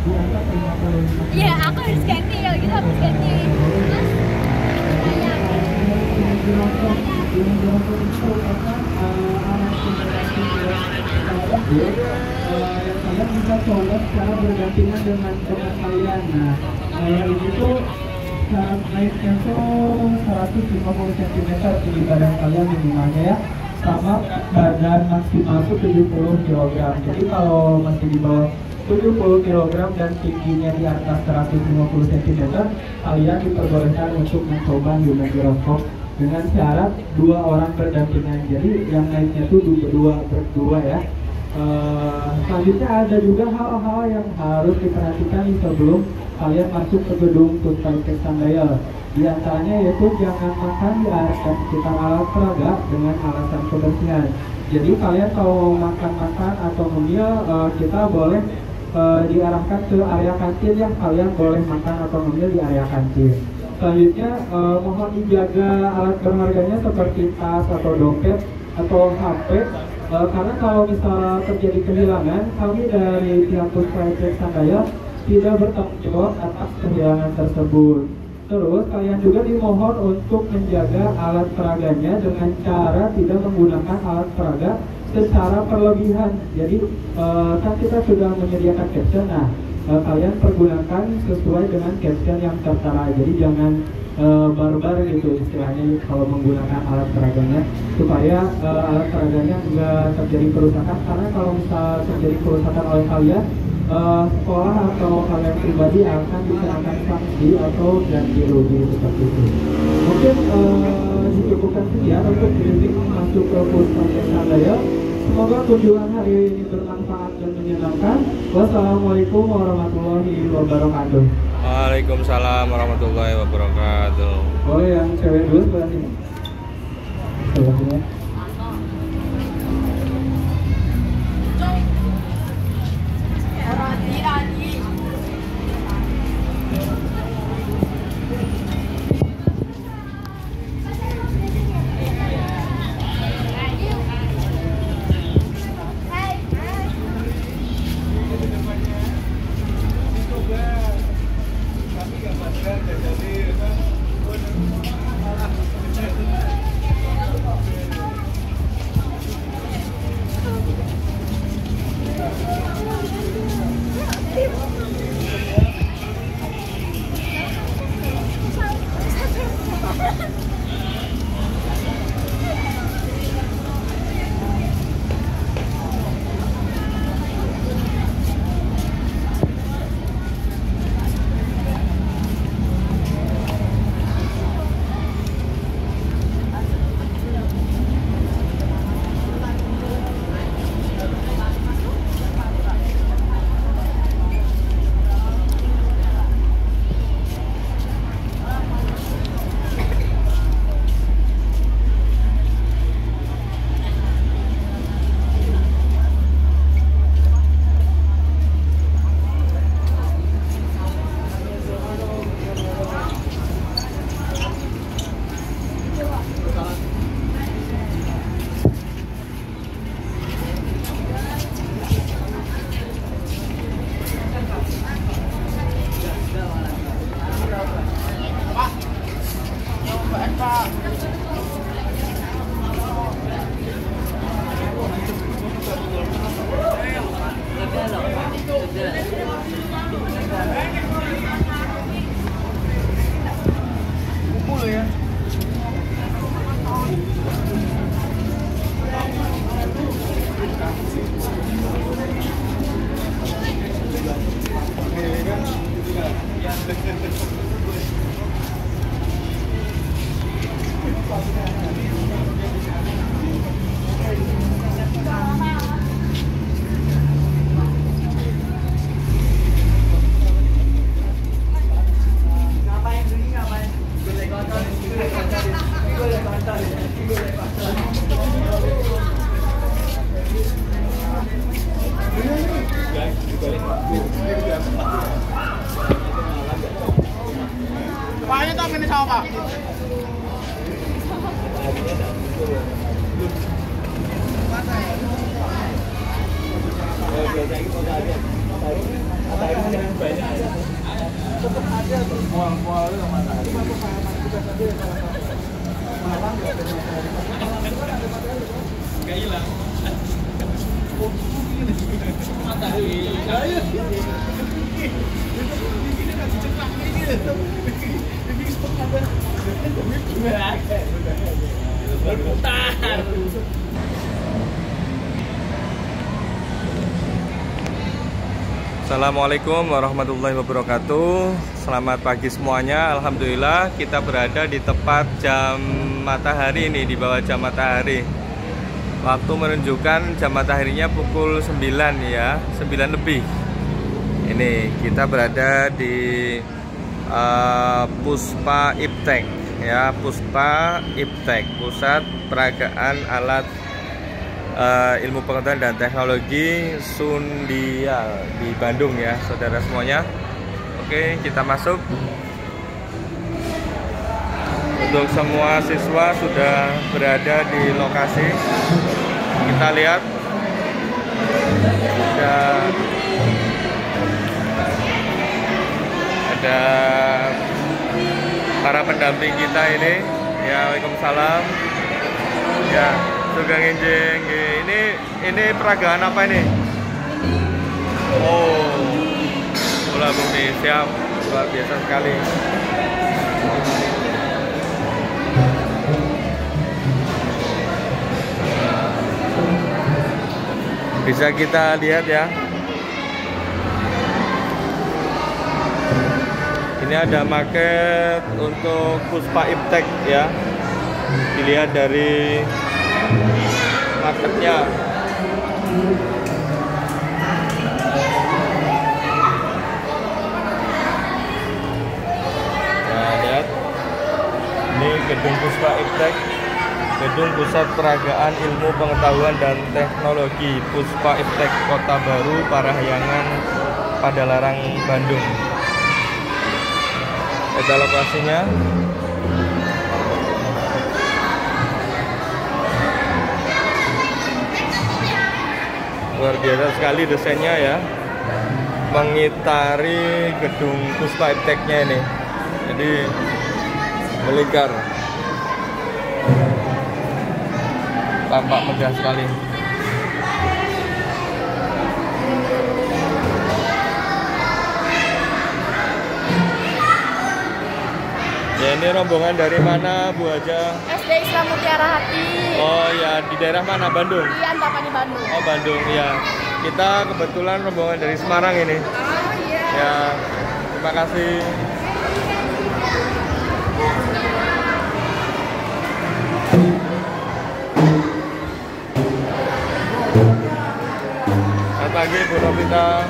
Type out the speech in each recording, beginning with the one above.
di atas 55. Iya, aku harus ganti kalau gitu harus ganti. Mas, saya. Yang kalian bisa coba secara bergantian dengan kalian. Nah, ini tuh syarat naiknya tuh 150 cm tinggi badan kalian minimalnya ya, sama badan maksimal tuh 70 kg. Jadi kalau masih di bawah 70 kg dan tingginya di atas 150 cm, kalian diperbolehkan untuk mencoba human gyroscope dengan syarat 2 orang berdampingan. Jadi yang naiknya tuh berdua ya. Selanjutnya ada juga hal-hal yang harus diperhatikan sebelum kalian masuk ke gedung Tuntai Textile. Di antaranya yaitu jangan makan di area sekitar alat peraga dengan alasan kebersihan. Jadi kalian kalau makan atau ngemil, kita boleh diarahkan ke area kantin yang kalian boleh makan atau ngemil di area kantin. Selanjutnya mohon dijaga alat berharganya seperti tas atau dompet atau HP. Karena kalau misalnya terjadi kehilangan, kami dari pihak Tuntai Textile tidak bertanggung jawab atas kehilangan tersebut. Terus kalian juga dimohon untuk menjaga alat peraganya dengan cara tidak menggunakan alat peraga secara berlebihan. Jadi kan kita sudah menyediakan caption, nah kalian pergunakan sesuai dengan caption yang tertera. Jadi jangan barbar gitu istilahnya kalau menggunakan alat peraganya, supaya alat peraganya enggak terjadi kerusakan. Karena kalau misal terjadi kerusakan oleh kalian, sekolah atau kalian pribadi akan dikenakan sanksi atau ganti rugi seperti itu. Mungkin dicukupkan sekian untuk briefing masuk ke Tuntai Textile. Semoga kunjungan hari ini bermanfaat dan menyenangkan. Wassalamualaikum warahmatullahi wabarakatuh. Waalaikumsalam warahmatullahi wabarakatuh. Boleh yang cewek dulu sebelah sini. Sebelah sini. Paknya tuh ini sama Pak. Oke, jadi Assalamualaikum warahmatullahi wabarakatuh. Selamat pagi semuanya. Alhamdulillah kita berada di tepat jam matahari ini, di bawah jam matahari. Waktu menunjukkan jam mataharinya pukul 9 ya, 9 lebih. Ini kita berada di Puspa Iptek ya, Puspa Iptek, Pusat Peragaan Alat Ilmu Pengetahuan dan Teknologi Sundial di Bandung ya, saudara semuanya. Oke, kita masuk. Untuk semua siswa sudah berada di lokasi. Kita lihat ada para pendamping kita ini ya. Waalaikumsalam ya. Sugeng Enjing. Ini peragaan apa ini? Oh, bola bumi. Siap, luar biasa sekali. Bisa kita lihat ya. Ini ada market untuk Puspa Iptek ya. Dilihat dari marketnya. Nah, lihat. Ini gedung Puspa Iptek, gedung Pusat Peragaan Ilmu Pengetahuan dan Teknologi Puspa Iptek, Kota Baru, Parahyangan, Padalarang, Bandung. Ada lokasinya. Luar biasa sekali desainnya ya, mengitari gedung Puspa Ipteknya ini, jadi melingkar, tampak megah sekali. Ya, ini rombongan dari mana Bu Haja? SD Islam Mutiara Hati. Oh ya, di daerah mana? Bandung? Di Antapani, Bandung. Oh, Bandung ya. Kita kebetulan rombongan dari Semarang ini. Oh iya. Ya, terima kasih. Selamat pagi Bu Novita.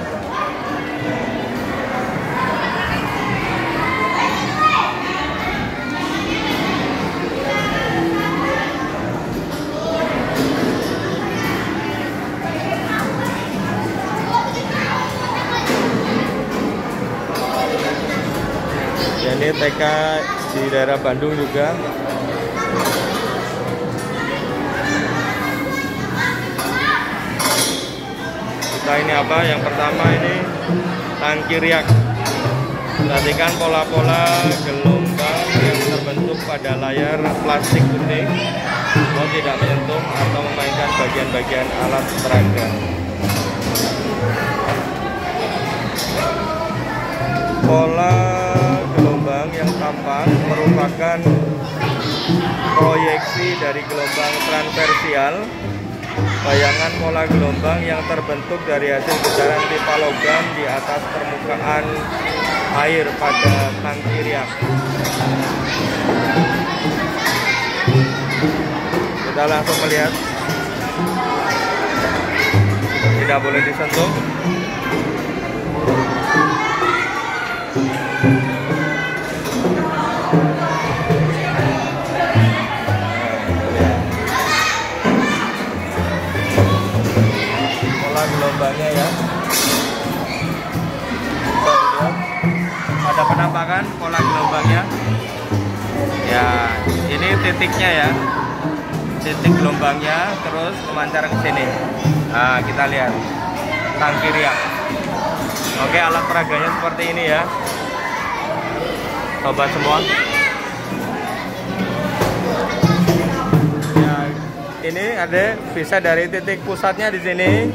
Ya, ini TK di daerah Bandung juga. Kita ini apa? Yang pertama ini tangki riak. Perhatikan pola-pola gelombang yang terbentuk pada layar plastik putih. Tidak menyentuh atau memainkan bagian-bagian alat peraga. Pola gelombang yang tampak merupakan proyeksi dari gelombang transversial. Bayangan pola gelombang yang terbentuk dari hasil getaran pipa logam di atas permukaan air pada tangki riak. Kita langsung melihat. Tidak boleh disentuh. Gelombangnya ya, bisa dilihat ada penampakan pola gelombangnya ya. Ini titiknya ya, titik gelombangnya terus memancar ke sini. Nah, kita lihat tangki riak. Oke, alat peraganya seperti ini ya. Sobat semua. Ya, ini ada bisa dari titik pusatnya di sini.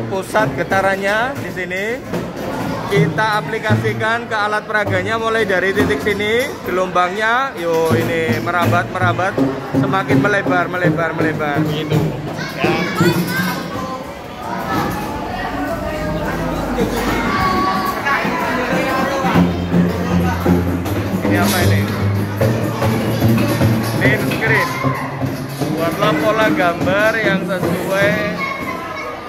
Pusat getarannya di sini. Kita aplikasikan ke alat peraganya mulai dari titik sini, gelombangnya ini merambat semakin melebar gitu ya. Ini apa ini? Pin screen. Buatlah pola gambar yang sesuai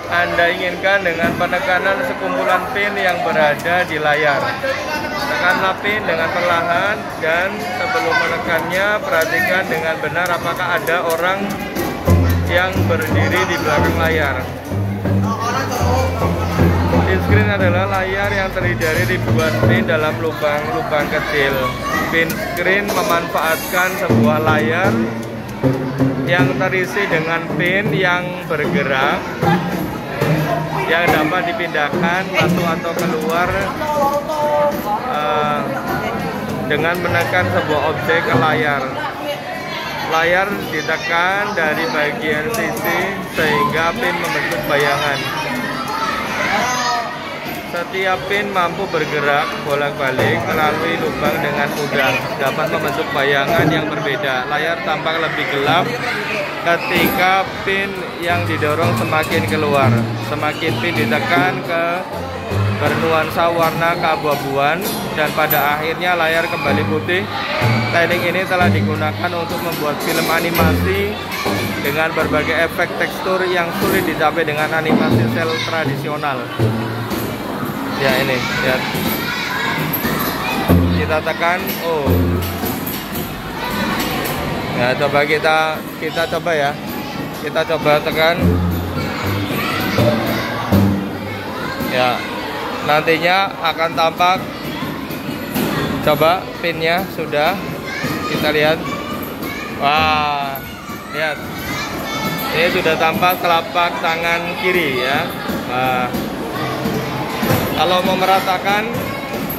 Anda inginkan dengan penekanan sekumpulan pin yang berada di layar. Tekanlah pin dengan perlahan dan sebelum menekannya perhatikan dengan benar apakah ada orang yang berdiri di belakang layar. Pin screen adalah layar yang terdiri dari ribuan pin dalam lubang-lubang kecil. Pin screen memanfaatkan sebuah layar yang terisi dengan pin yang bergerak yang dapat dipindahkan masuk atau keluar dengan menekan sebuah objek ke layar. Layar ditekan dari bagian sisi sehingga pin membentuk bayangan. Setiap pin mampu bergerak bolak-balik melalui lubang dengan mudah, dapat membentuk bayangan yang berbeda. Layar tampak lebih gelap ketika pin yang didorong semakin keluar. Semakin pin ditekan ke bernuansa warna keabu-abuan dan pada akhirnya layar kembali putih. Teknik ini telah digunakan untuk membuat film animasi dengan berbagai efek tekstur yang sulit dicapai dengan animasi sel tradisional. Ya ini, lihat. Kita tekan, ya coba kita coba ya. Kita coba tekan. Ya. Nantinya akan tampak. Coba pinnya sudah. Kita lihat. Wah, lihat. Ini sudah tampak telapak tangan kiri ya. Nah, kalau mau meratakan,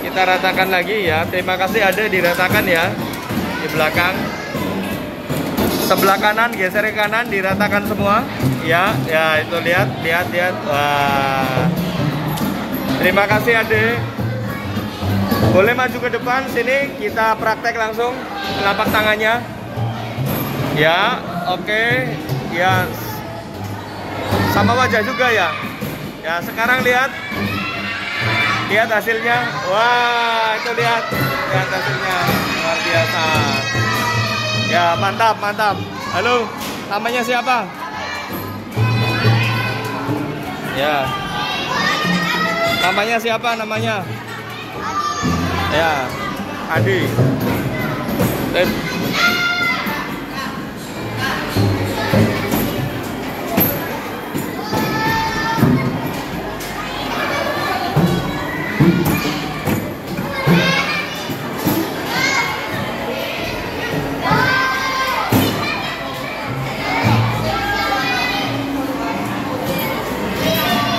kita ratakan lagi ya. Terima kasih ada diratakan ya di belakang. Sebelah kanan geser ke kanan, diratakan semua. Ya, ya itu lihat. Wah. Terima kasih Ade. Boleh maju ke depan sini, kita praktek langsung telapak tangannya. Ya, oke. Ya. Sama wajah juga ya. Ya, sekarang lihat. Lihat hasilnya. Wah, itu lihat hasilnya. Luar biasa. Ya, mantap. Halo, namanya siapa? Ya. Namanya siapa namanya? Ya, Adi.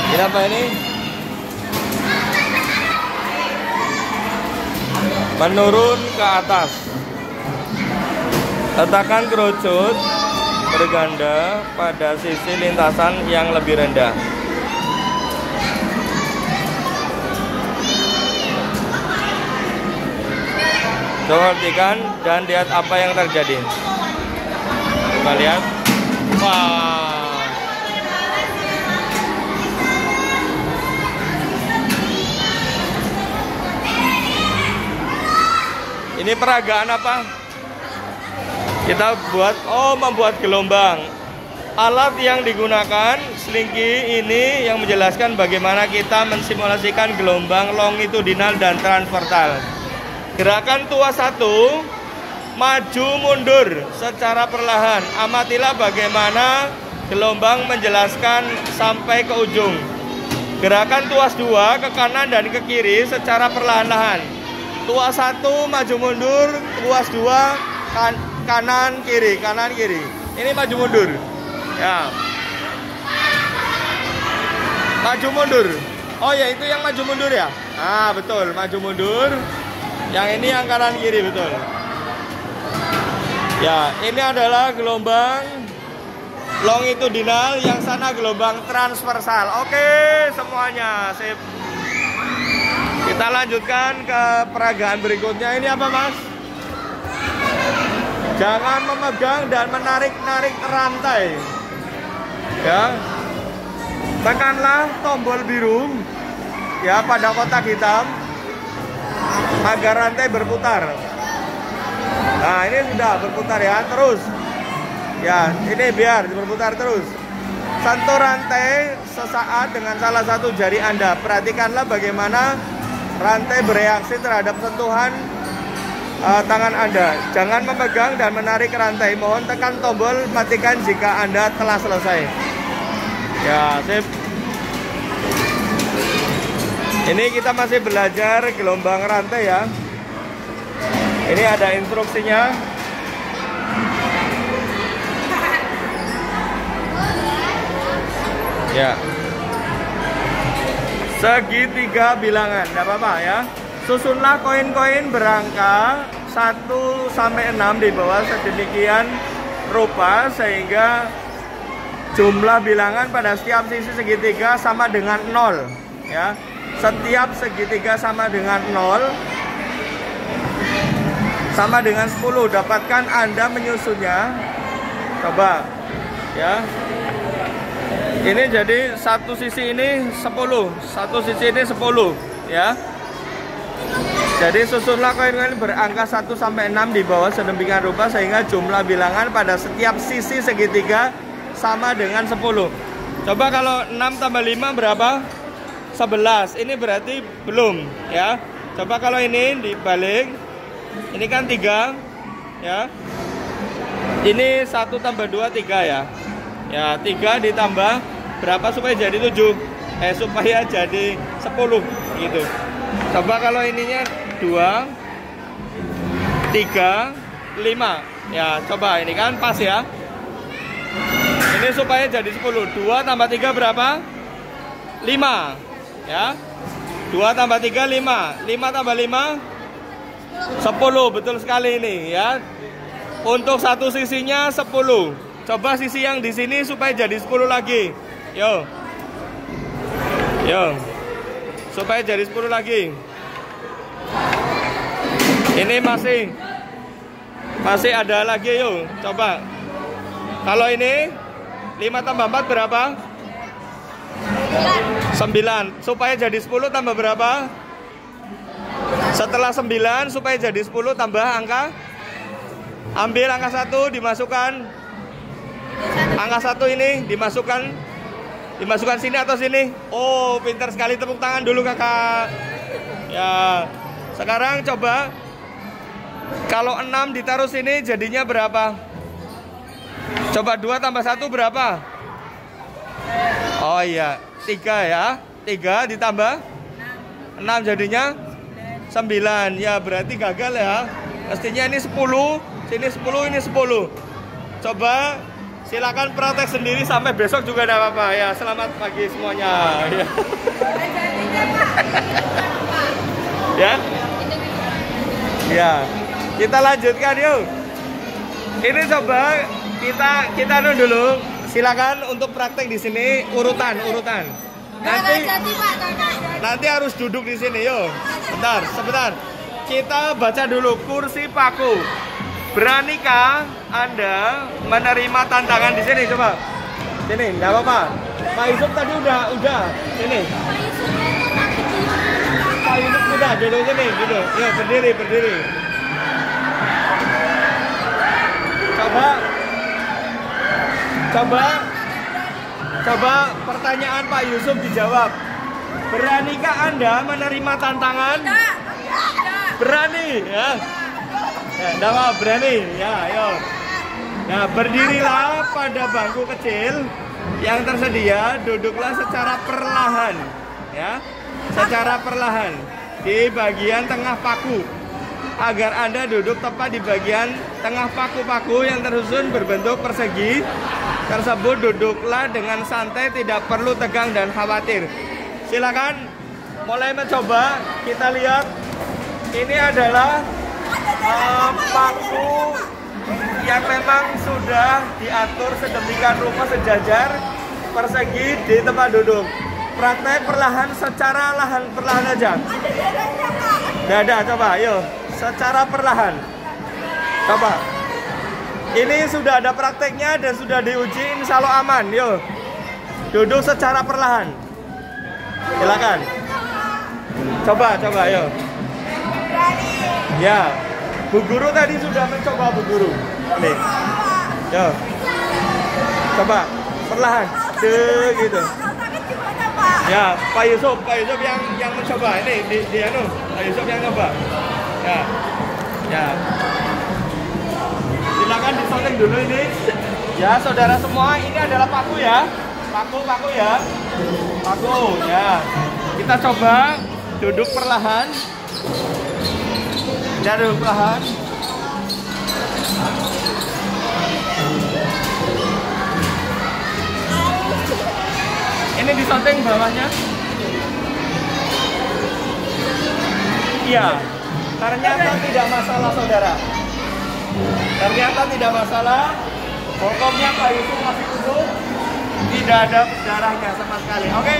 Ini apa ini? Menurun ke atas. Letakkan kerucut berganda pada sisi lintasan yang lebih rendah. Perhatikan dan lihat apa yang terjadi. Coba lihat. Wah. Ini peragaan apa? Kita membuat gelombang. Alat yang digunakan Slinky ini yang menjelaskan bagaimana kita mensimulasikan gelombang longitudinal dan transvertal. Gerakan tuas 1, maju mundur secara perlahan. Amatilah bagaimana gelombang menjelaskan sampai ke ujung. Gerakan tuas 2, ke kanan dan ke kiri secara perlahan-lahan. Tuas 1 maju mundur, tuas 2 kanan kiri. Ini maju mundur. Ya. Maju mundur. Oh ya, itu yang maju mundur ya? Ah, betul, maju mundur. Yang ini yang kanan kiri, betul. Ya, ini adalah gelombang longitudinal, yang sana gelombang transversal. Oke, semuanya sip. Kita lanjutkan ke peragaan berikutnya. Ini apa, Mas? Jangan memegang dan menarik-narik rantai. Ya. Tekanlah tombol biru ya pada kotak hitam agar rantai berputar. Nah, ini sudah berputar ya, terus. Ya, ini biar berputar terus. Sentuh rantai sesaat dengan salah satu jari Anda. Perhatikanlah bagaimana rantai bereaksi terhadap sentuhan tangan Anda. Jangan memegang dan menarik rantai. Mohon tekan tombol matikan jika Anda telah selesai. Ya, sip. Ini kita masih belajar gelombang rantai ya. Ini ada instruksinya. Ya. Segitiga bilangan, tidak apa-apa ya. Susunlah koin-koin berangka 1 sampai 6 di bawah sedemikian rupa sehingga jumlah bilangan pada setiap sisi segitiga sama dengan 0 ya. Setiap segitiga sama dengan 0 sama dengan 10. Dapatkan Anda menyusunnya. Coba ya. Ini jadi satu sisi ini 10, satu sisi ini 10 ya. Jadi susunlah koin-koin berangka 1 sampai 6 di bawah sedemikian rupa sehingga jumlah bilangan pada setiap sisi segitiga sama dengan 10. Coba kalau 6 tambah 5 berapa? 11. Ini berarti belum ya. Coba kalau ini dibalik. Ini kan 3 ya. Ini 1 tambah 2 3 ya. Ya, 3 ditambah berapa supaya jadi 7? Supaya jadi 10 gitu. Coba kalau ininya 2 3 5. Ya, coba ini kan pas ya. Ini supaya jadi 10. 2 tambah 3 berapa? 5. Ya. 2 tambah 3 5. 5 tambah 5 10. Betul sekali ini ya. Untuk satu sisinya 10. Coba sisi yang di sini supaya jadi 10 lagi. Yo. Yo. Supaya jadi 10 lagi. Ini masih ada lagi yuk. Coba. Kalau ini 5 tambah 4 berapa? 9. Supaya jadi 10 tambah berapa? Setelah 9 supaya jadi 10 tambah angka. Ambil angka 1 dimasukkan. Angka 1 ini dimasukkan sini atau sini? Oh, pintar sekali, tepuk tangan dulu kakak. Ya. Sekarang coba kalau 6 ditaruh sini jadinya berapa? Coba 2 tambah 1 berapa? Oh iya, 3 ya. 3 ditambah 6 jadinya 9. Ya, berarti gagal ya. Mestinya ini 10, sini 10, ini 10. Coba silakan praktek sendiri sampai besok juga tidak apa-apa ya. Selamat pagi semuanya. Ya. Ya. Ya. Kita lanjutkan yuk. Ini coba kita dulu. Silakan untuk praktek di sini urutan. Nanti harus duduk di sini yuk. Sebentar. Kita baca dulu kursi paku. Beranikah Anda menerima tantangan di sini? Coba. Sini, enggak apa-apa. Pak Yusuf tadi udah. Sini. Pak Yusuf udah duduk sini, duduk. Ya, berdiri. Coba pertanyaan Pak Yusuf dijawab. Beranikah Anda menerima tantangan? Berani, ya. Ya, enggak apa, berani. Ya, ayo. Nah, berdirilah pada bangku kecil yang tersedia, duduklah secara perlahan, ya. Secara perlahan di bagian tengah paku. Agar Anda duduk tepat di bagian tengah paku-paku yang tersusun berbentuk persegi tersebut, duduklah dengan santai, tidak perlu tegang dan khawatir. silakan mulai mencoba. Kita lihat ini adalah paku yang memang sudah diatur sedemikian rupa sejajar persegi di tempat duduk. Praktek perlahan secara perlahan aja. Tidak ada, coba, yuk. Secara perlahan. Coba. Ini sudah ada prakteknya dan sudah diuji, insya Allah aman. Yuk. Duduk secara perlahan. Silakan. Coba, yuk. Ya. Bu Guru tadi sudah mencoba, Bu Guru. Nih. Yuk. Coba, perlahan. Gitu. Ya, Pak Yusuf yang mencoba. Ini Pak Yusuf yang coba. Ya. Silakan disoting dulu ini. Ya, saudara semua, ini adalah paku ya. Paku ya. Paku ya. Kita coba duduk perlahan. Duduk perlahan. Ini disoting bawahnya. Iya. Ternyata tidak masalah, saudara. Ternyata tidak masalah. Pokoknya Pak Yusuf masih duduk. Tidak ada darahnya sama sekali. Oke?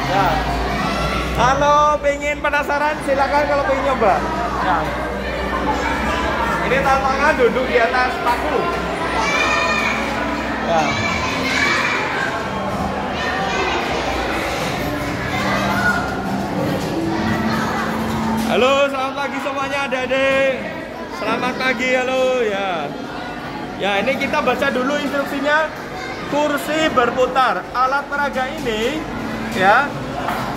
Ya. Kalau pengen penasaran, silakan kalau pengen nyoba. Ya. Ini tantangan duduk di atas paku. Ya. Halo, selamat pagi semuanya adik-adik. Selamat pagi, halo ya. Ya, ini kita baca dulu instruksinya. Kursi berputar. Alat peraga ini ya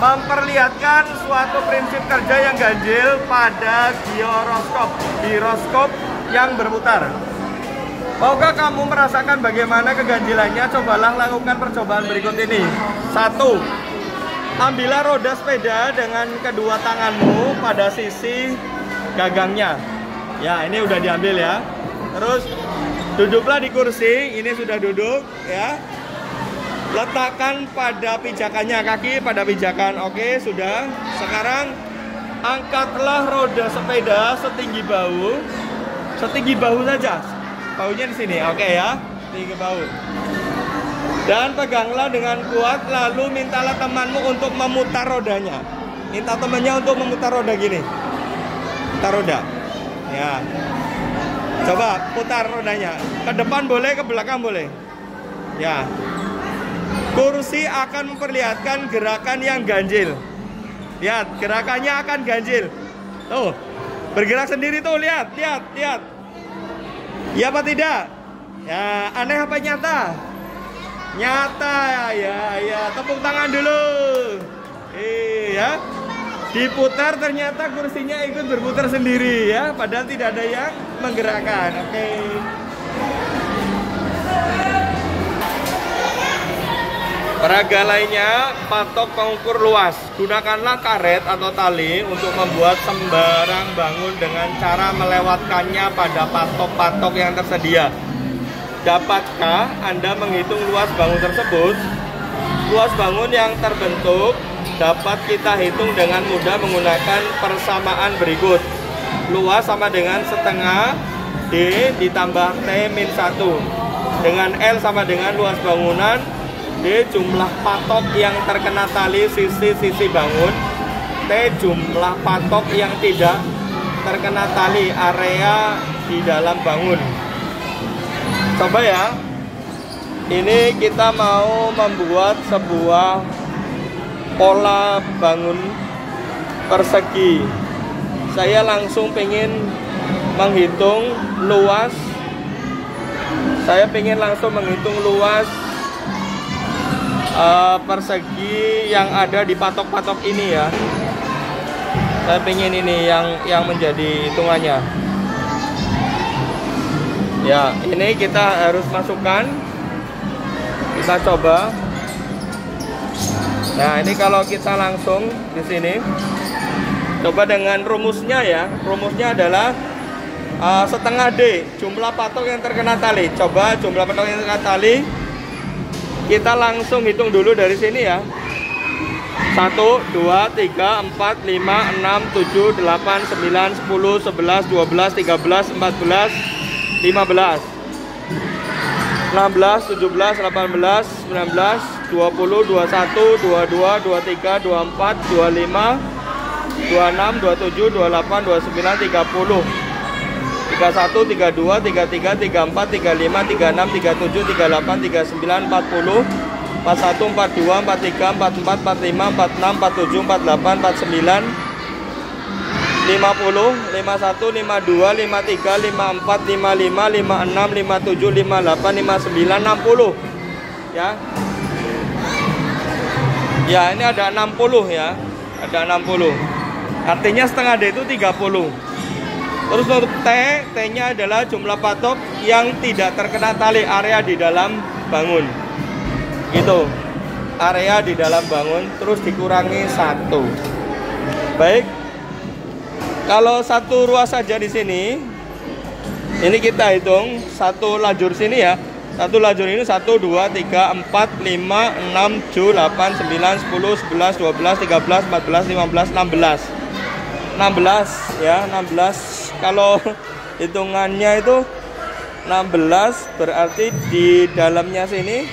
memperlihatkan suatu prinsip kerja yang ganjil pada giroskop yang berputar. Maukah kamu merasakan bagaimana keganjilannya? Cobalah lakukan percobaan berikut ini. 1. Ambillah roda sepeda dengan kedua tanganmu pada sisi gagangnya. Ya, ini udah diambil ya. Terus duduklah di kursi. Ini sudah duduk ya. Letakkan pada pijakannya, kaki pada pijakan. Oke, sudah. Sekarang angkatlah roda sepeda setinggi bahu. Setinggi bahu saja. Bahunya di sini. Oke ya. Tinggi bahu. Dan peganglah dengan kuat, lalu mintalah temanmu untuk memutar rodanya. Minta temannya untuk memutar roda gini. Putar roda. Ya. Coba putar rodanya. Ke depan boleh, ke belakang boleh. Ya. Kursi akan memperlihatkan gerakan yang ganjil. Lihat, gerakannya akan ganjil. Tuh. Bergerak sendiri tuh, lihat. Ya apa tidak? Ya, aneh apa nyata? Nyata ya, tepuk tangan dulu. Ya. Diputar, ternyata kursinya ikut berputar sendiri ya, padahal tidak ada yang menggerakkan. Oke. Peraga lainnya, patok pengukur luas. Gunakanlah karet atau tali untuk membuat sembarang bangun dengan cara melewatkannya pada patok-patok yang tersedia. Dapatkah Anda menghitung luas bangun tersebut? Luas bangun yang terbentuk dapat kita hitung dengan mudah menggunakan persamaan berikut. Luas sama dengan setengah D ditambah T-1. Dengan L sama dengan luas bangunan, D jumlah patok yang terkena tali sisi-sisi bangun, T jumlah patok yang tidak terkena tali area di dalam bangun. Coba ya. Ini kita mau membuat sebuah pola bangun persegi. Saya langsung pengen menghitung luas. Saya pengen langsung menghitung luas persegi yang ada di patok-patok ini ya. Saya pengen ini yang menjadi hitungannya. Ya, ini kita harus masukkan. Kita coba. Nah, ini kalau kita langsung di sini, coba dengan rumusnya ya. Rumusnya adalah setengah D jumlah patok yang terkena tali. Coba jumlah patok yang terkena tali. Kita langsung hitung dulu dari sini ya. 1, 2, 3, 4, 5, 6, 7, 8, 9, 10, 11, 12, 13, 14, 15, 16, 17, 18, 19, 20, 21, 22, 23, 24, 25, 26, 27, 28, 29, 30, 31, 32, 33, 34, 35, 36, 37, 38, 39, 40, 41, 42, 43, 44, 45, 46, 47, 48, 49, 50, 51, 52, 53, 54, 55, 56, 57, 58, 59, 60 ya. Ya, ini ada 60 ya. Ada 60. Artinya setengah D itu 30. Terus untuk T-nya adalah jumlah patok yang tidak terkena tali, area di dalam bangun. Gitu. Area di dalam bangun terus dikurangi 1. Baik. Kalau satu ruas saja di sini, ini kita hitung satu lajur sini ya. Satu lajur ini 1, 2, 3, 4, 5, 6, 7, 8, 9, 10, 11, 12, 13, 14, 15, 16. 16 ya, 16. Kalau hitungannya itu 16 berarti di dalamnya sini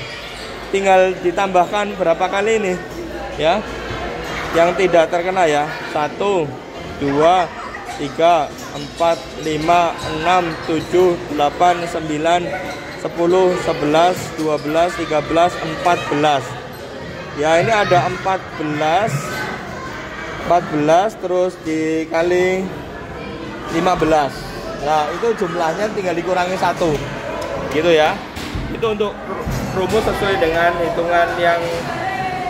tinggal ditambahkan berapa kali ini ya. Yang tidak terkena ya. 1, 2, 3, 4, 5, 6, 7, 8, 9, 10, 11, 12, 13, 14. Ya, ini ada 14 terus dikali 15. Nah, itu jumlahnya tinggal dikurangi 1. Gitu ya. Itu untuk rumus sesuai dengan hitungan yang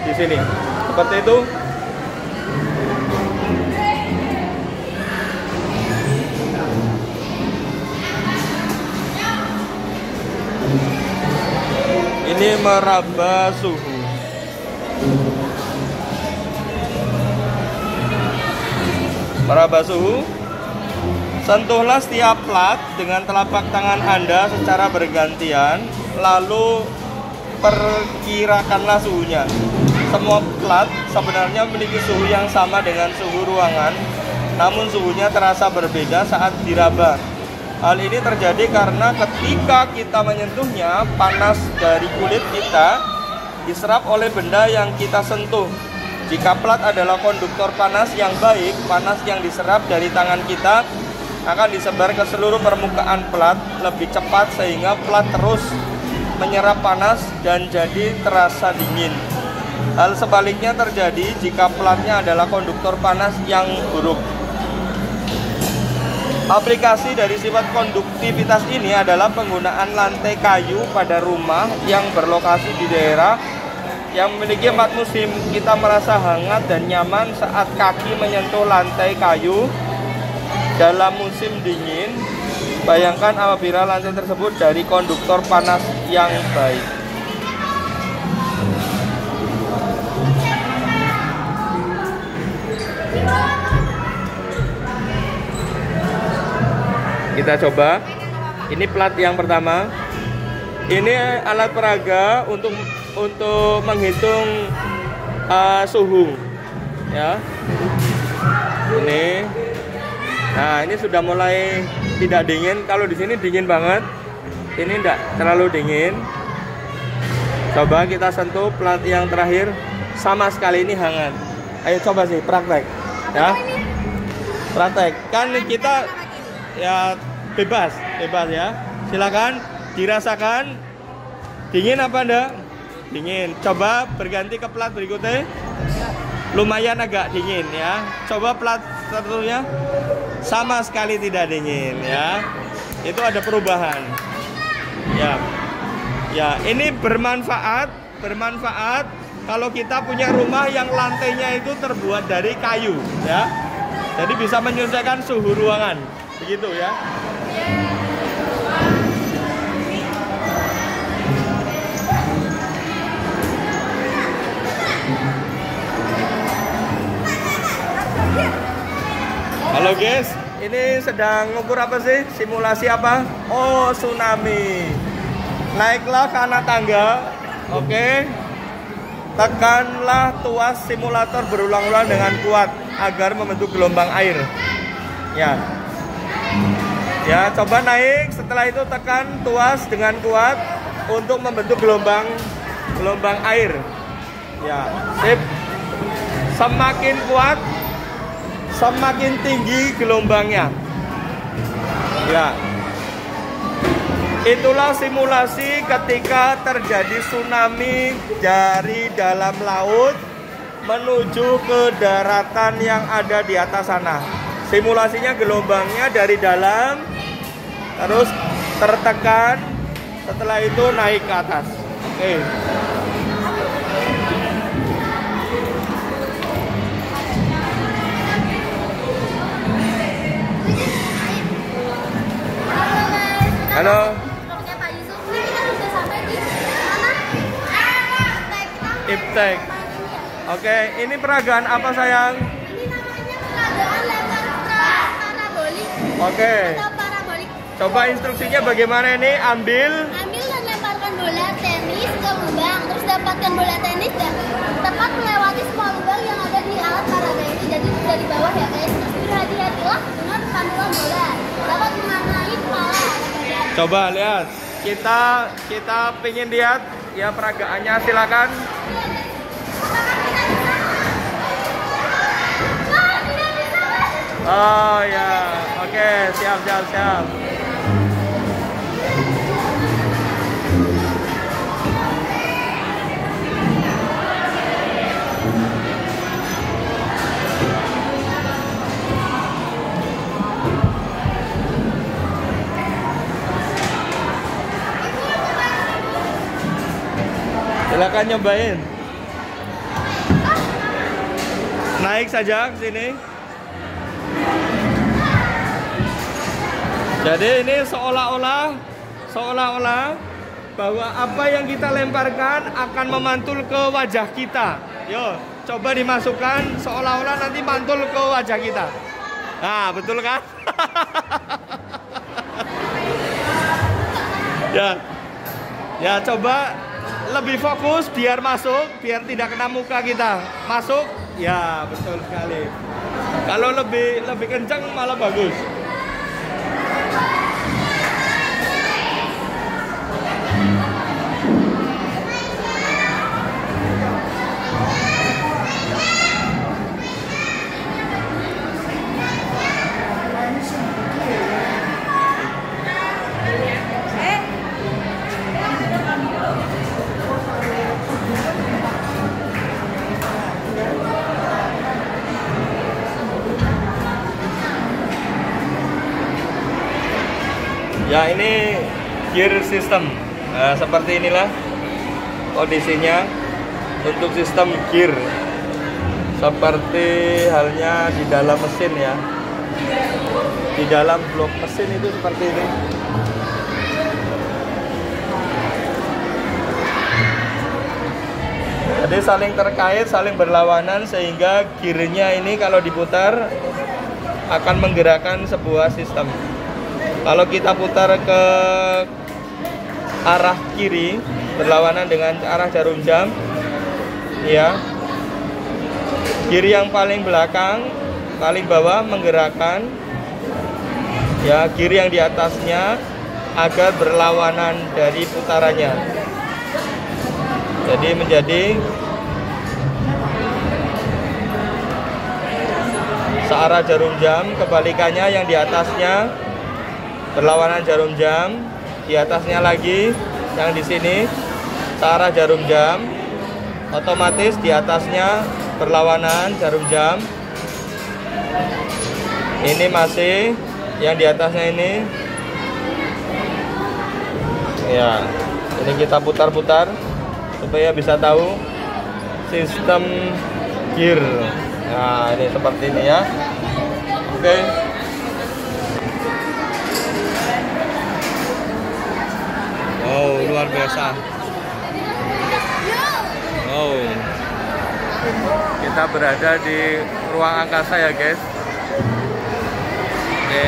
di sini. Seperti itu. Ini meraba suhu. Meraba suhu. Sentuhlah setiap plat dengan telapak tangan Anda secara bergantian, lalu perkirakanlah suhunya. Semua plat sebenarnya memiliki suhu yang sama dengan suhu ruangan, namun suhunya terasa berbeda saat diraba. Hal ini terjadi karena ketika kita menyentuhnya, panas dari kulit kita diserap oleh benda yang kita sentuh. Jika plat adalah konduktor panas yang baik, panas yang diserap dari tangan kita akan disebar ke seluruh permukaan plat lebih cepat sehingga plat terus menyerap panas dan jadi terasa dingin. Hal sebaliknya terjadi jika platnya adalah konduktor panas yang buruk. Aplikasi dari sifat konduktivitas ini adalah penggunaan lantai kayu pada rumah yang berlokasi di daerah yang memiliki 4 musim. Kita merasa hangat dan nyaman saat kaki menyentuh lantai kayu dalam musim dingin. Bayangkan apabila lantai tersebut dari konduktor panas yang baik. Kita coba. Ini plat yang pertama. Ini alat peraga untuk menghitung suhu ya. Ini. Nah, ini sudah mulai tidak dingin. Kalau di sini dingin banget. Ini tidak terlalu dingin. Coba kita sentuh plat yang terakhir. Sama sekali ini hangat. Ayo coba sih praktek ya. Praktek. Kan kita ya bebas ya. Silakan dirasakan dingin apa enggak? Dingin. Coba berganti ke plat berikutnya. Lumayan agak dingin ya. Coba plat satunya sama sekali tidak dingin ya. Itu ada perubahan. Ya. Ya, ini bermanfaat kalau kita punya rumah yang lantainya itu terbuat dari kayu ya. Jadi bisa menyelesaikan suhu ruangan. Begitu ya. Halo guys, ini sedang ngukur apa sih? Simulasi apa? Oh, tsunami. Naiklah ke anak tangga. Oke. tekanlah tuas simulator berulang-ulang dengan kuat agar membentuk gelombang air. Ya. Ya, coba naik. Setelah itu tekan tuas dengan kuat untuk membentuk gelombang air. Ya, sip. Semakin kuat, semakin tinggi gelombangnya. Ya. Itulah simulasi ketika terjadi tsunami dari dalam laut menuju ke daratan yang ada di atas sana. Simulasinya gelombangnya dari dalam terus tertekan, setelah itu naik ke atas. Oke. Halo. Iptek. Oke, ini peragaan apa sayang? Ini namanya peragaan lempar parabolik. Oke. Atau parabolik. Coba instruksinya bagaimana ini? Ambil Dan lemparkan bola tenis ke lubang, terus dapatkan bola tenis dan tepat melewati semua lubang yang ada di alat parabolik ini. Jadi dari bawah ya guys. Berhati-hatilah dengan pantulan bola. Dapat mengenai kepala. coba lihat. Kita pengen lihat ya peragaannya, silakan. Oh ya, oke, siap. Silakan nyobain. Naik saja ke sini. Jadi ini seolah-olah bahwa apa yang kita lemparkan akan memantul ke wajah kita. Yo, coba dimasukkan seolah-olah nanti mantul ke wajah kita. Nah, betul kan? Ya, coba lebih fokus biar masuk, biar tidak kena muka kita. Masuk, ya betul sekali. Kalau lebih kencang malah bagus. Ya, ini gear system. Nah, seperti inilah kondisinya untuk sistem gear. Seperti halnya di dalam mesin ya. Di dalam blok mesin itu seperti ini. Jadi saling terkait, saling berlawanan sehingga gearnya ini kalau diputar akan menggerakkan sebuah sistem. Kalau kita putar ke arah kiri berlawanan dengan arah jarum jam, ya, kiri yang paling belakang, paling bawah menggerakkan, ya, kiri yang di atasnya agar berlawanan dari putarannya. Jadi menjadi searah jarum jam, kebalikannya yang di atasnya berlawanan jarum jam, di atasnya lagi yang di sini searah jarum jam, otomatis di atasnya berlawanan jarum jam. Ini masih yang di atasnya ini, ya. Ini kita putar-putar supaya bisa tahu sistem gear. Nah, ini seperti ini ya. Oke. Oh, luar biasa. Oh, kita berada di ruang angkasa ya guys. Oke.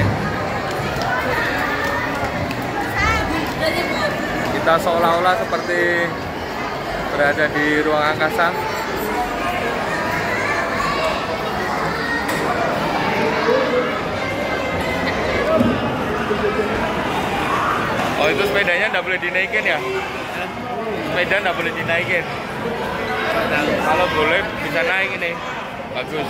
Kita seolah-olah seperti berada di ruang angkasa. Oh, itu sepedanya nggak boleh dinaikin ya? Sepeda nggak boleh dinaikin. Kalau boleh bisa naik ini, bagus.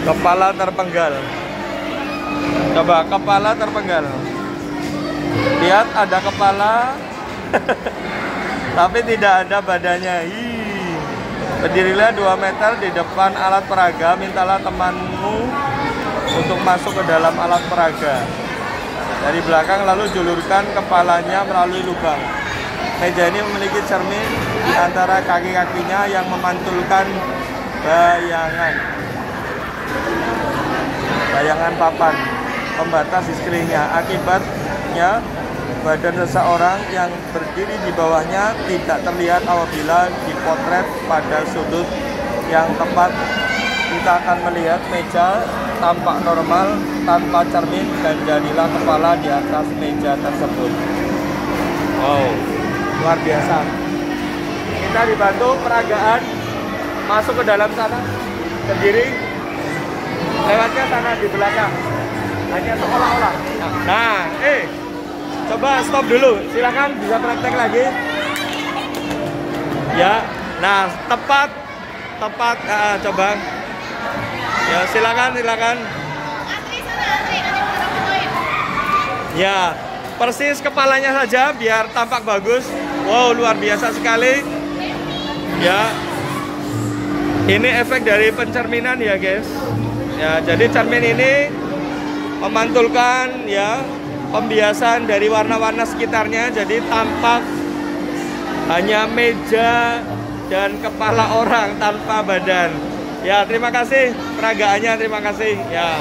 Kepala terpenggal. Coba kepala terpenggal. Lihat ada kepala tapi tidak ada badannya. Berdirilah 2 meter di depan alat peraga. Mintalah temanmu untuk masuk ke dalam alat peraga dari belakang, lalu julurkan kepalanya melalui lubang. Meja ini memiliki cermin di antara kaki-kakinya yang memantulkan bayangan papan pembatas di sekelilingnya. Akibatnya badan seseorang yang berdiri di bawahnya tidak terlihat apabila dipotret pada sudut yang tepat. Kita akan melihat meja tampak normal tanpa cermin dan jadilah kepala di atas meja tersebut. Wow, luar biasa. Kita dibantu peragaan masuk ke dalam sana, berdiri, lewatnya sana di belakang. Hanya seolah-olah. Nah, coba stop dulu. Silakan bisa praktek lagi. Ya, nah tepat. Coba. Ya, silakan. Ya, persis kepalanya saja biar tampak bagus. Wow, luar biasa sekali. Ya, ini efek dari pencerminan ya guys. Ya, jadi cermin ini memantulkan ya pembiasan dari warna-warna sekitarnya, jadi tampak hanya meja dan kepala orang tanpa badan. Ya, terima kasih peragaannya, terima kasih. Ya.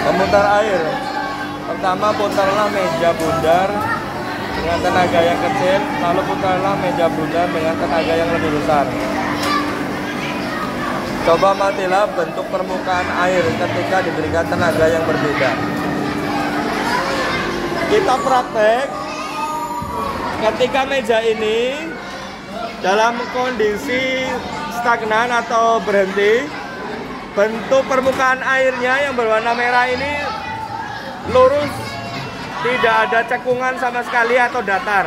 Pemutar air. Pertama, putarlah meja bundar dengan tenaga yang kecil, lalu putarlah meja bundar dengan tenaga yang lebih besar. Coba matilah bentuk permukaan air ketika diberikan tenaga yang berbeda. Kita praktek ketika meja ini dalam kondisi stagnan atau berhenti, bentuk permukaan airnya yang berwarna merah ini lurus, tidak ada cekungan sama sekali atau datar.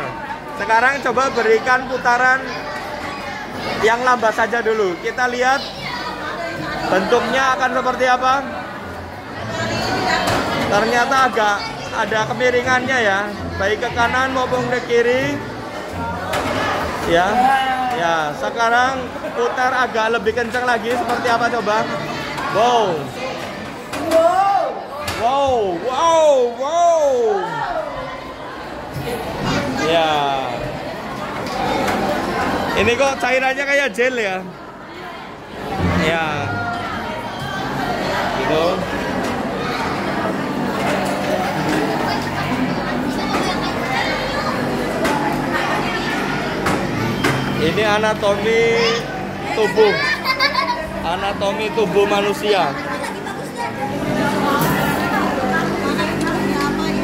Sekarang coba berikan putaran yang lambat saja dulu. Kita lihat bentuknya akan seperti apa. Ternyata agak ada kemiringannya ya, baik ke kanan maupun ke kiri. Ya, sekarang putar agak lebih kencang lagi. Seperti apa coba? Wow. Ya. Ini kok cairannya kayak gel ya? Ya. Gitu. Ini anatomi tubuh manusia.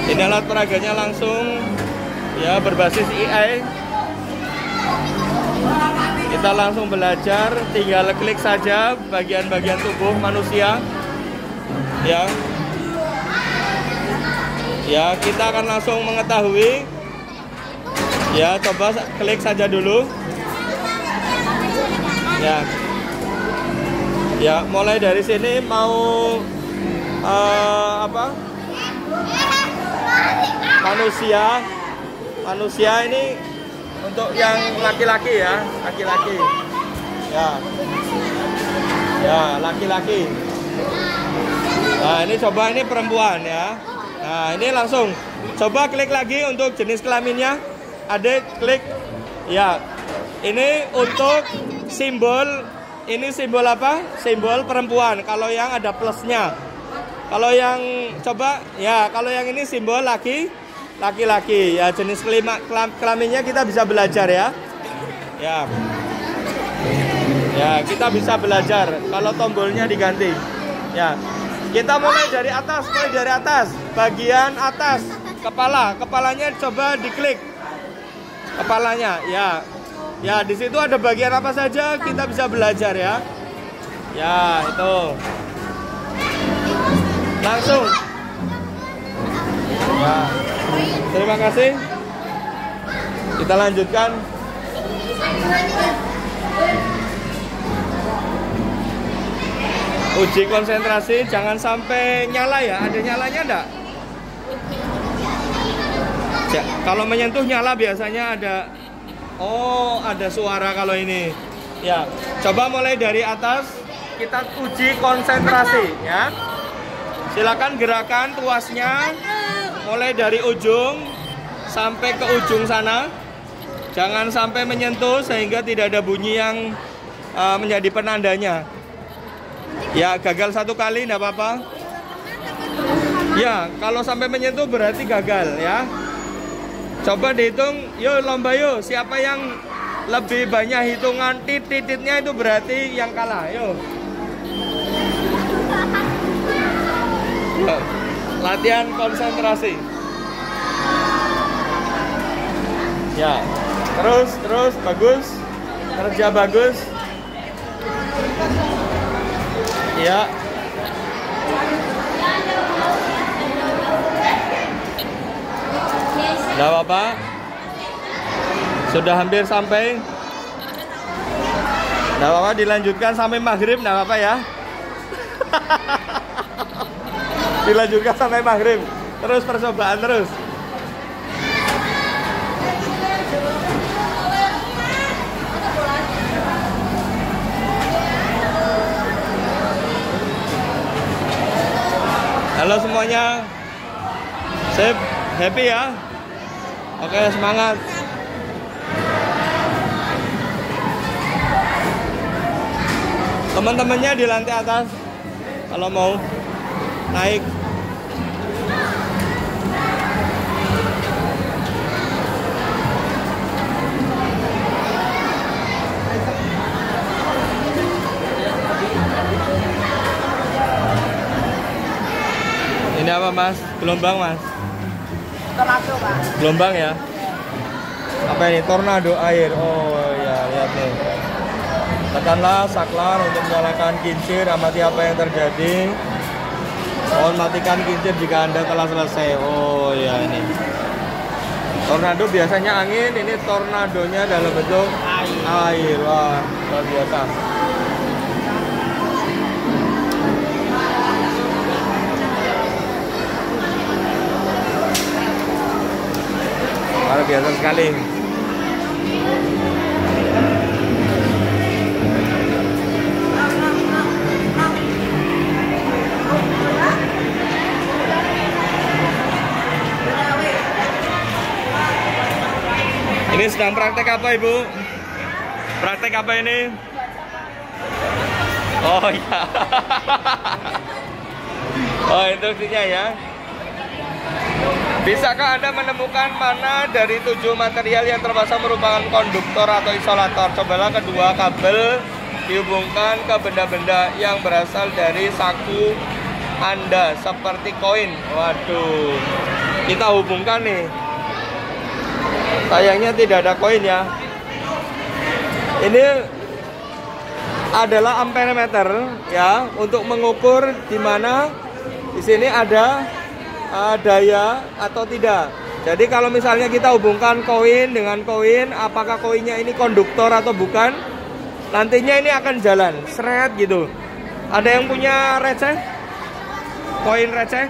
Ini alat peraganya langsung ya berbasis AI. Kita langsung belajar, tinggal klik saja bagian-bagian tubuh manusia. Ya, kita akan langsung mengetahui. Ya, coba klik saja dulu. Ya, mulai dari sini mau manusia ini untuk yang laki-laki ya, laki-laki. Ya, laki-laki. Nah, ini coba ini perempuan ya. Nah, ini langsung coba klik lagi untuk jenis kelaminnya. Adik klik. Ya. Ini untuk simbol, ini simbol apa? Simbol perempuan. Kalau yang ada plusnya. Kalau yang coba ya, kalau yang ini simbol laki-laki. Ya, jenis kelaminnya kita bisa belajar ya. Ya. Ya, kita bisa belajar kalau tombolnya diganti. Ya. Kita mulai dari atas, bagian atas, kepalanya coba diklik. Kepalanya, ya. Ya, di situ ada bagian apa saja kita bisa belajar ya. Ya, itu. Langsung. Ya. Terima kasih. Kita lanjutkan. Uji konsentrasi, jangan sampai nyala ya. Ada nyalanya enggak? Ya, kalau menyentuh nyala biasanya ada. Oh, ada suara kalau ini. Ya, coba mulai dari atas. Kita uji konsentrasi ya. Silakan gerakan tuasnya mulai dari ujung sampai ke ujung sana. Jangan sampai menyentuh sehingga tidak ada bunyi yang menjadi penandanya. Ya, gagal satu kali enggak apa-apa. Ya, kalau sampai menyentuh berarti gagal ya. Coba dihitung, yuk lomba yuk. Siapa yang lebih banyak hitungan titik-titiknya itu berarti yang kalah. Yuk. Latihan konsentrasi. Ya, terus bagus. Kerja bagus. Ya. Nggak apa-apa. Sudah hampir sampai. Nggak apa-apa, dilanjutkan sampai maghrib, nggak apa-apa ya. Dilanjutkan sampai maghrib. Terus percobaan terus. Halo semuanya. Sip, happy ya. Oke, semangat. Teman-temannya di lantai atas kalau mau naik. Ini apa Mas? Gelombang Mas? Tornado, Pak. Gelombang ya? Apa ini? Tornado air. Oh ya, lihat nih. Tekanlah saklar untuk menyalakan kincir. Amati apa yang terjadi. Mohon matikan kincir jika Anda telah selesai. Oh ya, ini. Tornado biasanya angin. Ini tornadonya dalam bentuk air. Wah, luar biasa. Luar biasa sekali. Ini sedang praktek apa Ibu? Praktek apa ini? Oh iya. Oh, instruksinya ya. Bisakah Anda menemukan mana dari 7 material yang terpasang merupakan konduktor atau isolator? Cobalah kedua kabel dihubungkan ke benda-benda yang berasal dari saku Anda seperti koin. Waduh, kita hubungkan nih. Sayangnya tidak ada koin ya. Ini adalah amperemeter ya, untuk mengukur di mana di sini ada daya atau tidak. Jadi kalau misalnya kita hubungkan koin dengan koin, apakah koinnya ini konduktor atau bukan, nantinya ini akan jalan seret gitu. Ada yang punya receh? Koin receh?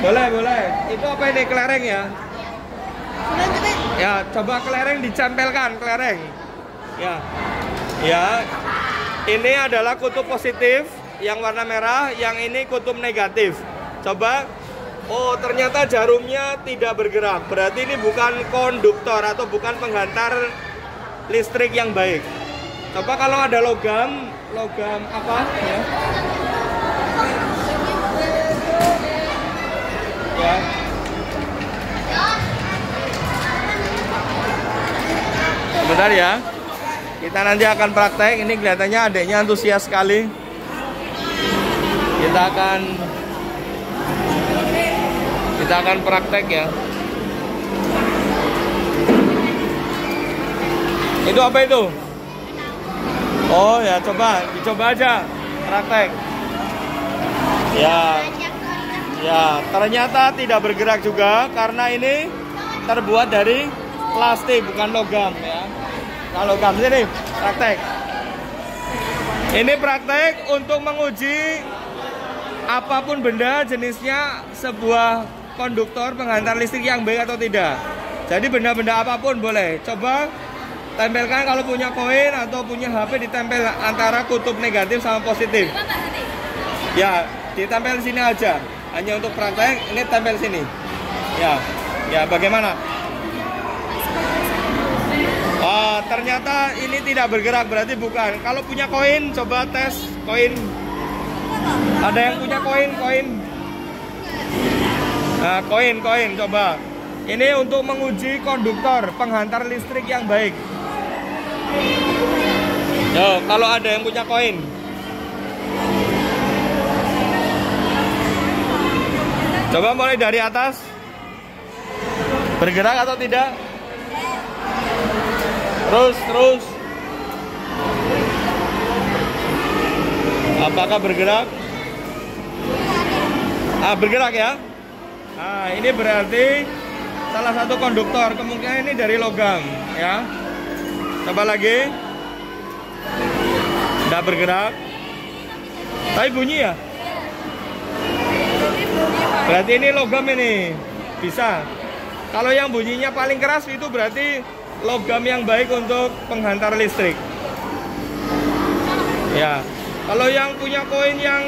Boleh. Itu apa ini, kelereng ya? Ya, coba kelereng dicempelkan, kelereng. Ya. Ini adalah kutub positif yang warna merah, yang ini kutub negatif. Coba Oh, ternyata jarumnya tidak bergerak. Berarti ini bukan konduktor atau bukan penghantar listrik yang baik. Coba kalau ada logam apa ya? Ya. Sebentar ya. Kita nanti akan praktek. Ini kelihatannya adiknya antusias sekali. Kita akan praktek ya. Itu apa itu? Oh ya, dicoba aja praktek. Ya. Ya, ternyata tidak bergerak juga karena ini terbuat dari plastik bukan logam ya. Kalau logam sini praktek. Ini praktek untuk menguji apapun benda jenisnya sebuah konduktor penghantar listrik yang baik atau tidak. Jadi benda-benda apapun boleh. Coba tempelkan kalau punya koin atau punya HP, ditempel antara kutub negatif sama positif. Ya, ditempel sini aja. Hanya untuk praktek, ini tempel sini. Ya, bagaimana? Ternyata ini tidak bergerak, berarti bukan. Kalau punya koin, coba tes koin. Ada yang punya koin? Nah, koin, coba. Ini untuk menguji konduktor penghantar listrik yang baik. Yo, kalau ada yang punya koin. Coba mulai dari atas. Bergerak atau tidak? Terus. Apakah bergerak? Bergerak ya. Nah, ini berarti salah satu konduktor. Kemungkinan ini dari logam ya. Coba lagi. Tidak bergerak. Tapi bunyi ya. Berarti ini logam ini. Bisa. Kalau yang bunyinya paling keras itu berarti logam yang baik untuk penghantar listrik. Ya. Kalau yang punya koin yang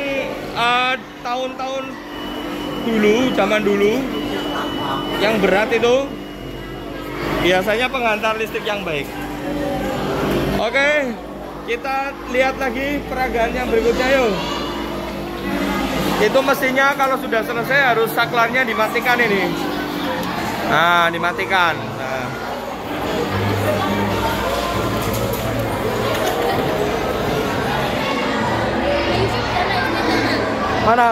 tahun-tahun dulu, zaman dulu, yang berat itu biasanya penghantar listrik yang baik. Oke, kita lihat lagi peragaan yang berikutnya yuk. Itu mestinya kalau sudah selesai harus saklarnya dimatikan ini. Nah, dimatikan. Nah. Mana?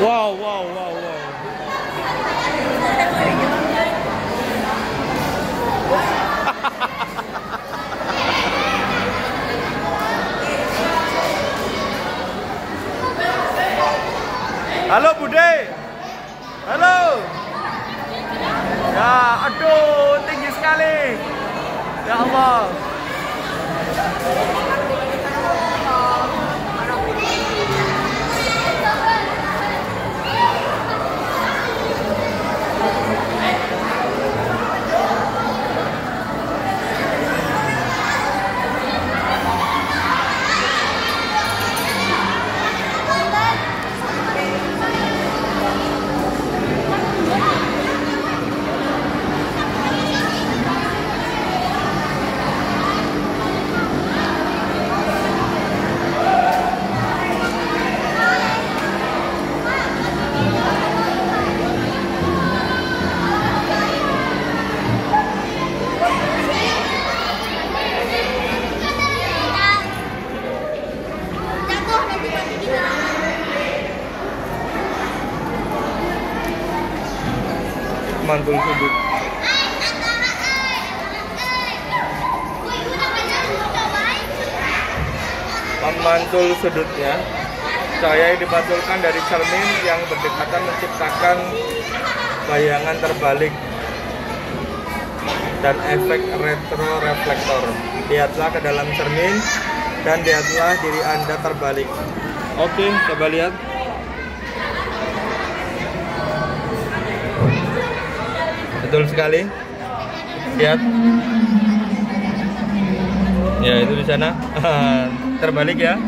Wow. Halo Bude. Halo. Ya, aduh, tinggi sekali. Ya Allah. Mantul sudut. Memantul sudutnya, cahaya dipantulkan dari cermin yang berdekatan menciptakan bayangan terbalik dan efek retroreflektor. Lihatlah ke dalam cermin dan lihatlah diri Anda terbalik. Oke, coba lihat. Betul sekali. Lihat. Ya, itu di sana. terbalik ya.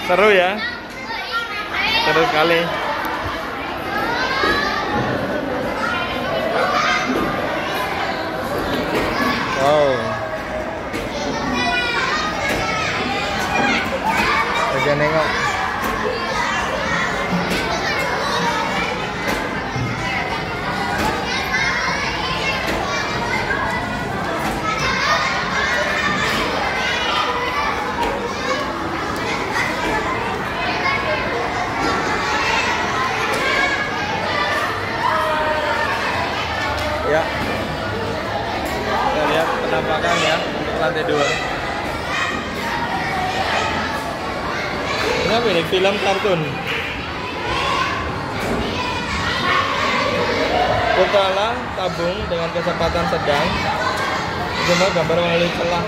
Seru ya, seru sekali. Wow, aja nengok. Ya, kita lihat penampakan ya untuk lantai 2. Ini apa ini? Film kartun. Kepala tabung dengan kecepatan sedang. Semua gambar melalui celah.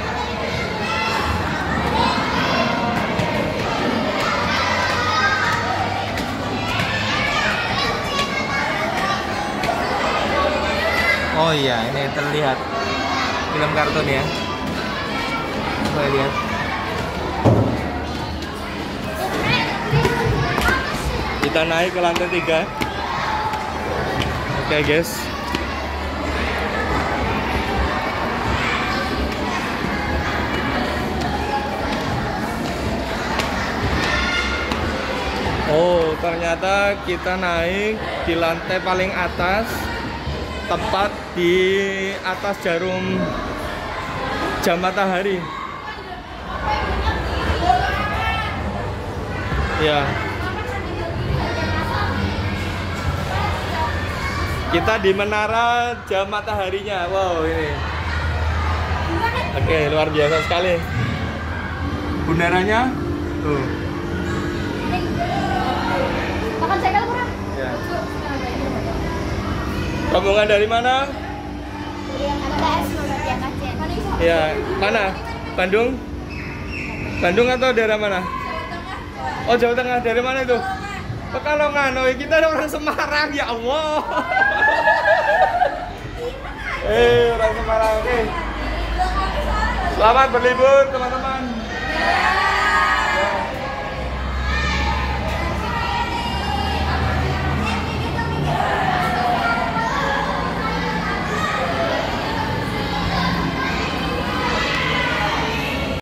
Oh iya, ini terlihat film kartun ya. Coba lihat. Kita naik ke lantai 3. Oke guys. Oh, ternyata kita naik di lantai paling atas, tepat di atas jarum jam matahari. Ya. Kita di menara jam mataharinya. Wow, ini. Oke, luar biasa sekali. Bundarannya tuh. Makan segel kurang? Ya. Rombongan dari mana? Ya, mana? Bandung? Bandung atau daerah mana? Oh, Jawa Tengah. Dari mana itu? Pekalongan. Oh, kita orang Semarang, ya Allah. Orang Semarang. Oke. Selamat berlibur, teman-teman.